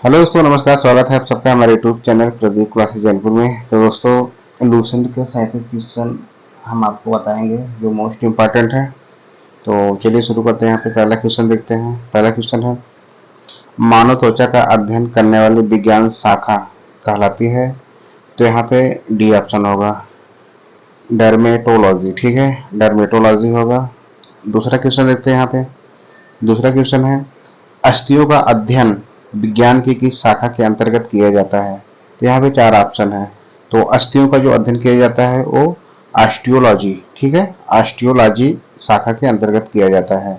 Hello दोस्तों, नमस्कार। स्वागत है आप सबका हमारे YouTube channel Pradeep classes Jaunpur में। तो दोस्तों, लूसेंट के 37 क्वेश्चन हम आपको बताएंगे जो मोस्ट इम्पॉर्टेंट है। तो चलिए शुरू करते हैं। यहाँ पे पहला क्वेश्चन देखते हैं। पहला क्वेश्चन है, मानव त्वचा का अध्ययन करने वाली विज्ञान शाखा कहलाती है। तो यहाँ पे डी ऑप्शन होगा, डर्मेटोलॉजी। ठीक है, डर्मेटोलॉजी होगा। दूसरा क्वेश्चन देखते हैं। यहाँ पे दूसरा क्वेश्चन है, अस्थियों का अध्ययन विज्ञान की किस शाखा के अंतर्गत किया जाता है। तो यहाँ पे चार ऑप्शन है। तो अस्थियों का जो अध्ययन किया जाता है वो ऑस्टियोलॉजी, ठीक है, ऑस्टियोलॉजी शाखा के अंतर्गत किया जाता है।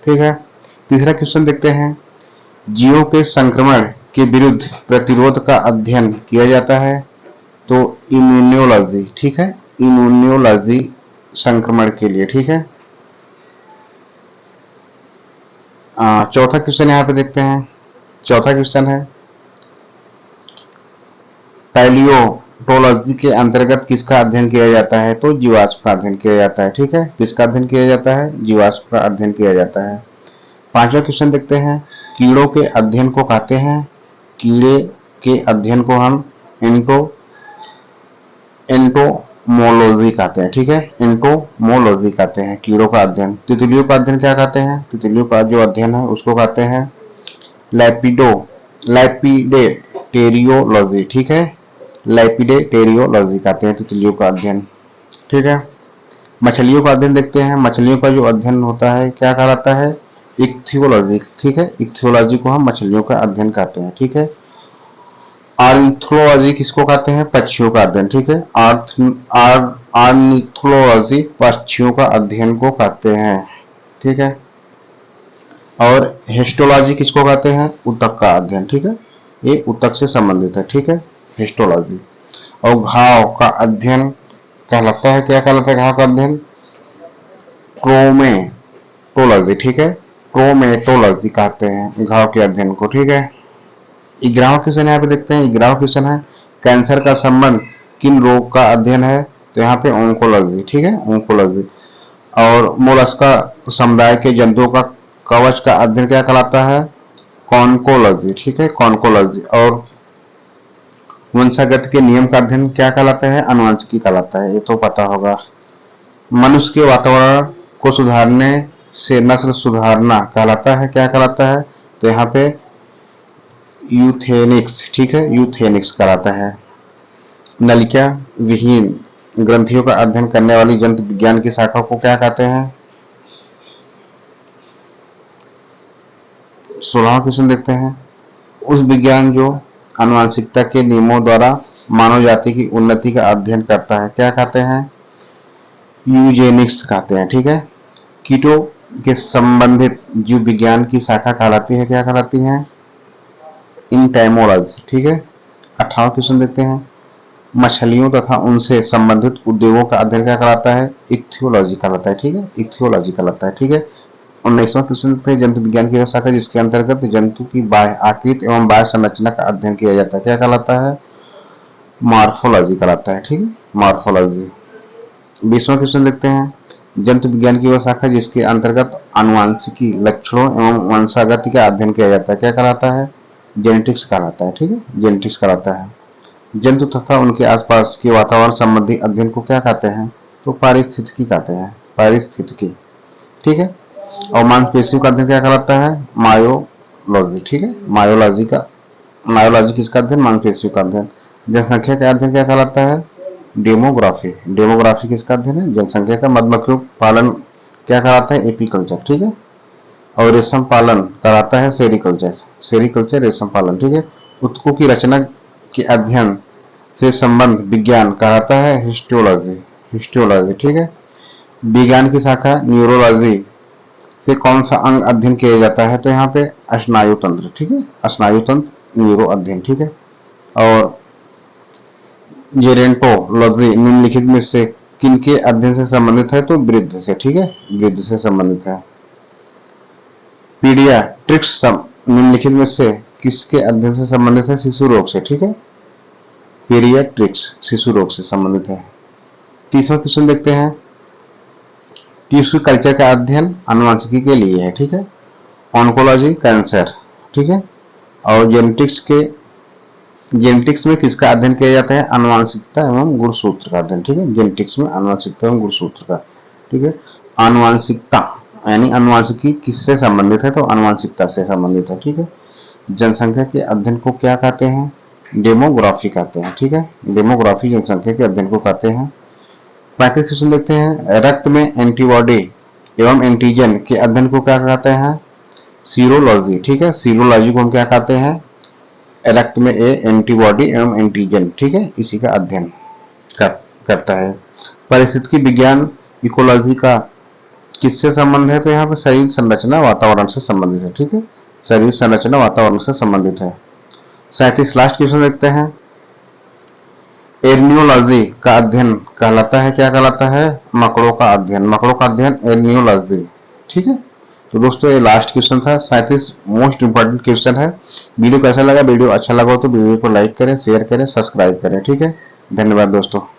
ठीक है। तीसरा क्वेश्चन देखते हैं, जीवों के संक्रमण के विरुद्ध प्रतिरोध का अध्ययन किया जाता है। तो इम्यूनोलॉजी, ठीक है, इम्यूनोलॉजी संक्रमण के लिए। ठीक है। चौथा क्वेश्चन यहाँ पे देखते हैं। चौथा क्वेश्चन है, पैलियोटोलॉजी के अंतर्गत किसका अध्ययन किया जाता है। तो जीवाश्म का अध्ययन किया जाता है। ठीक है, किसका अध्ययन किया जाता है, जीवाश्म का अध्ययन किया जाता है। पांचवा क्वेश्चन देखते हैं, कीड़ों के अध्ययन को कहते हैं, कीड़े के अध्ययन को हम एंटोमोलॉजी कहते हैं। ठीक है, एंटोमोलॉजी कहते हैं कीड़ों का अध्ययन। तितलियों का अध्ययन क्या कहते हैं, तितलियों का जो अध्ययन है उसको कहते हैं लैपिडेटेरियोलॉजी। ठीक है, लैपिडेटेरियोलॉजी कहते हैं तितलियों का अध्ययन। ठीक है। मछलियों का अध्ययन देखते हैं। मछलियों का जो अध्ययन होता है क्या कहलाता है, इक्थियोलॉजी। ठीक है, इक्थियोलॉजी को हम मछलियों का अध्ययन कहते हैं। ठीक है। ऑर्निथोलॉजी किसको कहते हैं, पक्षियों का अध्ययन। ठीक है, ऑर्निथोलॉजी पक्षियों का अध्ययन को कहते हैं। ठीक है। और हिस्टोलॉजी किसको कहते हैं, ऊतक का अध्ययन। ठीक है, ये ऊतक से संबंधित है। ठीक है, हिस्टोलॉजी। और घाव का अध्ययन कहलाता है, क्या कहलाता है घाव का अध्ययन, ट्रोमेटोलॉजी। ठीक है, ट्रोमेटोलॉजी कहते हैं घाव के अध्ययन को। ठीक है। 11वां क्वेश्चन यहाँ पे देखते हैं। 11वां क्वेश्चन है, कैंसर का संबंध किन रोग का अध्ययन है। तो यहाँ पे ओंकोलॉजी। ठीक है, ओंकोलॉजी। और मोलस्का समुदाय के जंतुओं का कवच का अध्ययन क्या कहलाता है, कॉन्कोलॉजी। ठीक है, कॉन्कोलॉजी। और वंशागत के नियम का अध्ययन क्या कहलाता है, अनुवांशिकी कहलाता है। ये तो पता होगा। मनुष्य के वातावरण को सुधारने से नस्ल सुधारना कहलाता है, क्या कहलाता है। तो यहाँ पे यूथेनिक्स। ठीक है, यूथेनिक्स कहलाता है। नलिका विहीन ग्रंथियों का अध्ययन करने वाली जंतु विज्ञान की शाखा को क्या कहते हैं। 16वां क्वेश्चन देखते हैं, उस विज्ञान जो आनुवंशिकता के नियमों द्वारा मानव जाति की उन्नति का अध्ययन करता है क्या कहते हैं, यूजेनिक्स कहते हैं। ठीक है। कीटों के संबंधित जीव विज्ञान की शाखा कहलाती है, क्या कहलाती है, इंटैमोलॉजी। ठीक है। 18वां क्वेश्चन देखते हैं, मछलियों तथा उनसे संबंधित उद्योगों का अध्ययन क्या कहलाता है, इक्थियोलॉजी कहलाता है। ठीक है, इक्थियोलॉजी कहलाता है। ठीक है। 19वां क्वेश्चन देखते हैं, जंतु विज्ञान की शाखा जिसके अंतर्गत जंतु की बाह्य आकृति एवं बाह्य संरचना का अध्ययन किया जाता है क्या कहलाता है, मॉर्फोलॉजी कहलाता है। ठीक है, मॉर्फोलॉजी। 20वां क्वेश्चन देखते हैं, जंतु विज्ञान की वह शाखा जिसके अंतर्गत आनुवांशिकी लक्षणों एवं वंशागति का अध्ययन किया जाता है क्या कहलाता है, जेनेटिक्स कहलाता है। ठीक है, जेनेटिक्स कहलाता है। जंतु तथा उनके आसपास के वातावरण संबंधी अध्ययन को क्या कहते हैं, तो पारिस्थितिकी कहते हैं, पारिस्थितिकी। ठीक है। और मांसपेशियों का अध्ययन क्या कहलाता है, मायोलॉजी। ठीक है, मायोलॉजी का, मायोलॉजी किसका अध्ययन, मांसपेशियों का अध्ययन। जनसंख्या का अध्ययन क्या कहलाता है, डेमोग्राफी। डेमोग्राफी किसका अध्ययन है, जनसंख्या का। मधुमक्खियों पालन क्या कहलाता है, एपीकल्चर। ठीक है। और रेशम पालन कहलाता है सेरिकल्चर, सेरिकल्चर रेशम पालन। ठीक है। ऊतकों की रचना के अध्ययन से संबंध विज्ञान कहलाता है हिस्टोलॉजी, हिस्टोलॉजी। ठीक है। विज्ञान की शाखा न्यूरोलॉजी से कौन सा अंग अध्ययन किया जाता है, तो यहाँ पे स्नायु तंत्र। ठीक है, स्नायु तंत्र न्यूरो अध्ययन। ठीक है। और जेरेंटोलॉजी निम्नलिखित में से किनके अध्ययन से संबंधित है, तो वृद्ध से। ठीक है, वृद्ध से संबंधित है। पीडियाट्रिक्स निम्नलिखित में से किसके अध्ययन से संबंधित है, शिशु रोग से। ठीक है, पीडियाट्रिक्स शिशु रोग से संबंधित है। 30वां क्वेश्चन देखते हैं, टिश्यू कल्चर का अध्ययन आनुवंशिकी के लिए है। ठीक है, ऑन्कोलॉजी कैंसर। ठीक है। और जेनेटिक्स में किसका अध्ययन किया जाता है? आनुवंशिकता एवं गुणसूत्र का अध्ययन। ठीक है, जेनेटिक्स में आनुवंशिकता एवं गुणसूत्र का। ठीक है, आनुवंशिकता यानी आनुवंशिकी किससे संबंधित है? तो आनुवंशिकता से संबंधित है। ठीक है, जनसंख्या के अध्ययन को क्या कहते हैं? डेमोग्राफी कहते हैं। ठीक है, डेमोग्राफी जनसंख्या के अध्ययन को कहते हैं। 35 क्वेश्चन देखते हैं। रक्त में एंटीबॉडी एवं एंटीजन के अध्ययन को क्या कहते हैं? सीरोलॉजी। ठीक है, सीरोलॉजी को हम क्या कहते हैं? रक्त में एंटीबॉडी एवं एंटीजन, ठीक है, इसी का अध्ययन करता है। पारिस्थितिकी विज्ञान इकोलॉजी का किससे संबंध है? तो यहाँ पे शरीर संरचना वातावरण से संबंधित है। ठीक है, शरीर संरचना वातावरण से संबंधित है। 37 लास्ट क्वेश्चन देखते हैं। एर्नियोलॉजी का अध्ययन कहलाता है, क्या कहलाता है? मकड़ों का अध्ययन। मकड़ों का अध्ययन एर्नियोलॉजी। ठीक है, तो दोस्तों ये लास्ट क्वेश्चन था। 37 मोस्ट इंपोर्टेंट क्वेश्चन है। वीडियो कैसा लगा? वीडियो अच्छा लगा हो तो वीडियो को लाइक करें, शेयर करें, सब्सक्राइब करें। ठीक है, धन्यवाद दोस्तों।